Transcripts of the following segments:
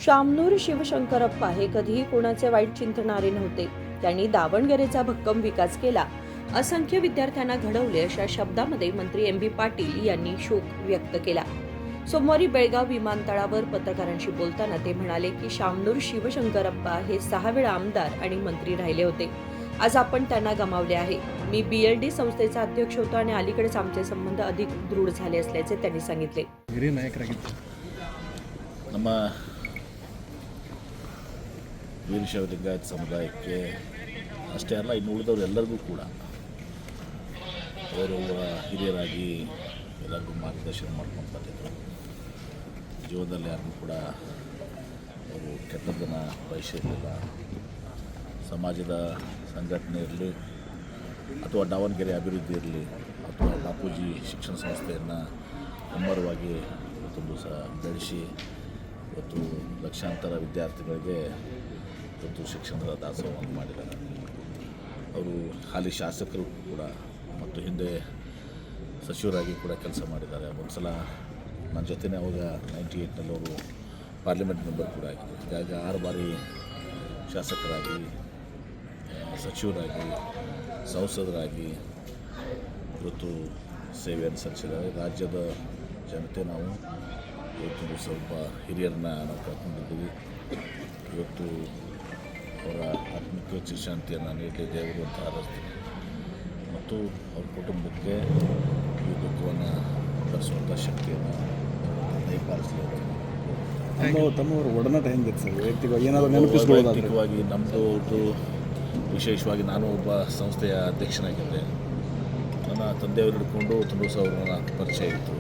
शामनूर शिवशंकरप्पा हे कधीही कोणाचे वाईट चिंतणारे नव्हते. त्यांनी दावणगेरेचा भक्कम विकास केला, असंख्य विद्यार्थ्यांना घडवले, अशा शब्दामध्ये मंत्री एम बी पाटील यांनी शोक व्यक्त केला. सोमवारी बेळगाव विमानतळावर पत्रकारांशी बोलताना ते म्हणाले की शामनूर शिवशंकरप्पा हे 6 वेळा आमदार आणि मंत्री राहिले होते. आज आपण त्यांना गमावले आहे. मी BLD संस्थेचा अध्यक्ष होतो आणि अलीकडेच आमचे संबंध अधिक दृढ झाले असल्याचे त्यांनी सांगितले. ನಮ್ಮ ವೀರಶೈವ ಲಿಂಗಾಯತ ಸಮುದಾಯಕ್ಕೆ ಅಷ್ಟೇ ಅಲ್ಲ, ಇನ್ನು ಉಳಿದವರೆಲ್ಲರಿಗೂ ಕೂಡ ಅವರು ಹಿರಿಯರಾಗಿ ಎಲ್ಲರಿಗೂ ಮಾರ್ಗದರ್ಶನ ಮಾಡ್ಕೊಂಡು ಬಂದಿದ್ದರು. ಜೀವನದಲ್ಲಿ ಯಾರಿಗೂ ಕೂಡ ಅವರು ಕೆಟ್ಟದ್ದನ್ನು ಬಯಸಿರಲಿಲ್ಲ. ಸಮಾಜದ ಸಂಘಟನೆ ಇರಲಿ ಅಥವಾ ದಾವಣಗೆರೆ ಅಭಿವೃದ್ಧಿ ಇರಲಿ ಅಥವಾ ಬಾಪೂಜಿ ಶಿಕ್ಷಣ ಸಂಸ್ಥೆಯನ್ನು ಮುಮ್ಮರವಾಗಿ ಇವತ್ತೊಂದು ಸಹ ಬೆಳೆಸಿ ಇವತ್ತು ಲಕ್ಷಾಂತರ ವಿದ್ಯಾರ್ಥಿಗಳಿಗೆ ಇವತ್ತು ಶಿಕ್ಷಣದ ದಾಸೋಹವನ್ನು ಮಾಡಿದ್ದಾರೆ. ಅವರು ಹಾಲಿ ಶಾಸಕರು ಕೂಡ ಮತ್ತು ಹಿಂದೆ ಸಚಿವರಾಗಿ ಕೂಡ ಕೆಲಸ ಮಾಡಿದ್ದಾರೆ. ಒಂದು ಸಲ ನನ್ನ ಜೊತೆನೇ ಅವಾಗ 98ನಲ್ಲಿ ಅವರು ಪಾರ್ಲಿಮೆಂಟ್ ಮೆಂಬರ್ ಕೂಡ ಆಗಿದ್ದರು. ಹೀಗಾಗಿ 6 ಬಾರಿ ಶಾಸಕರಾಗಿ, ಸಚಿವರಾಗಿ, ಸಂಸದರಾಗಿ ಇವತ್ತು ಸೇವೆಯನ್ನು ಸಲ್ಲಿಸಿದ್ದಾರೆ. ರಾಜ್ಯದ ಜನತೆ ನಾವು ಇವತ್ತು ಸ್ವಲ್ಪ ಹಿರಿಯರನ್ನ ನಾವು ಕರ್ಕೊಂಡಿದ್ದೀವಿ. ಇವತ್ತು ಅವರ ಆತ್ಮಕ್ಕೆ ಶಾಂತಿಯನ್ನು ನೀಡಲಿ ದೇವರು ಅಂತ ಹಾರೈಸ್ತೀನಿ ಮತ್ತು ಅವ್ರ ಕುಟುಂಬಕ್ಕೆ ಈ ದುಃಖವನ್ನು ಭರಿಸುವಂಥ ಶಕ್ತಿಯನ್ನು ದಯಪಾಲಿಸಲಿ. ತಮ್ಮವರ ಒಡನಾಟ ಹೆಂಗಿದೆ ಸರ್? ವೈಯಕ್ತಿಕವಾಗಿ ಏನಾದರೂ ನೆನಪಿಸ್ಕೊಳ್ಳೋದು? ವೈಯಕ್ತಿಕವಾಗಿ ನಮ್ಮದು ವಿಶೇಷವಾಗಿ ನಾನು ಒಬ್ಬ ಸಂಸ್ಥೆಯ ಅಧ್ಯಕ್ಷನಾಗಿದ್ದೆ. ನನ್ನ ತಂದೆಯವರು ಹಿಡ್ಕೊಂಡು ತುಂಬ ಅವರ ಪರಿಚಯ ಇತ್ತು.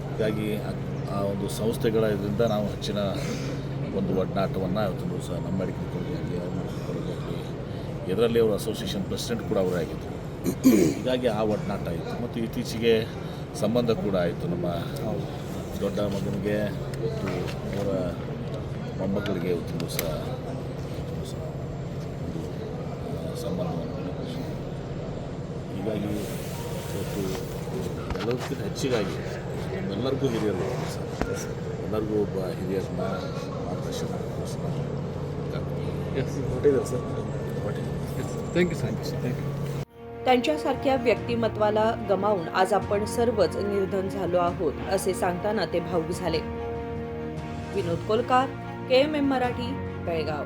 ಹೀಗಾಗಿ ಆ ಒಂದು ಸಂಸ್ಥೆಗಳ ಇದರಿಂದ ನಾವು ಹೆಚ್ಚಿನ ಒಂದು ಒಡನಾಟವನ್ನು ಇವತ್ತು ಸಹ ನಮ್ಮ ಮೆಡಿಕಲ್ ಕಾಲೇಜಾಗಲಿ, ಅವ್ರ ಮೆಡಿಕಲ್ ಕಾಲೇಜಾಗಲಿ, ಇದರಲ್ಲಿ ಅವರು ಅಸೋಸಿಯೇಷನ್ ಪ್ರೆಸಿಡೆಂಟ್ ಕೂಡ ಅವರೇ ಆಗಿದ್ದರು. ಹೀಗಾಗಿ ಆ ಒಡನಾಟ ಇತ್ತು ಮತ್ತು ಇತ್ತೀಚೆಗೆ ಸಂಬಂಧ ಕೂಡ ಆಯಿತು. ನಮ್ಮ ದೊಡ್ಡ ಮಗನಿಗೆ ಇವತ್ತು ಅವರ ಮೊಮ್ಮಕ್ಕಳಿಗೆ ಇವತ್ತು ಸಹ ಒಂದು ಸಂಬಂಧವನ್ನು. ಹೀಗಾಗಿ ಇವತ್ತು ಎಲ್ಲದಕ್ಕಿಂತ ಹೆಚ್ಚಿಗಾಗಿ ನಮ್ಮೆಲ್ಲರಿಗೂ ಹಿರಿಯರು ಎಲ್ಲರಿಗೂ ಒಬ್ಬ ಹಿರಿಯರನ್ನ ಮಾರ್ಗದರ್ಶನ त्यांच्यासारख्या व्यक्तिमत्वाला गमावून आज आपण सर्वच निर्धन झालो आहोत, असे सांगताना ते भावूक झाले. विनोद कोलकार, KMM मराठी, बेळगाव.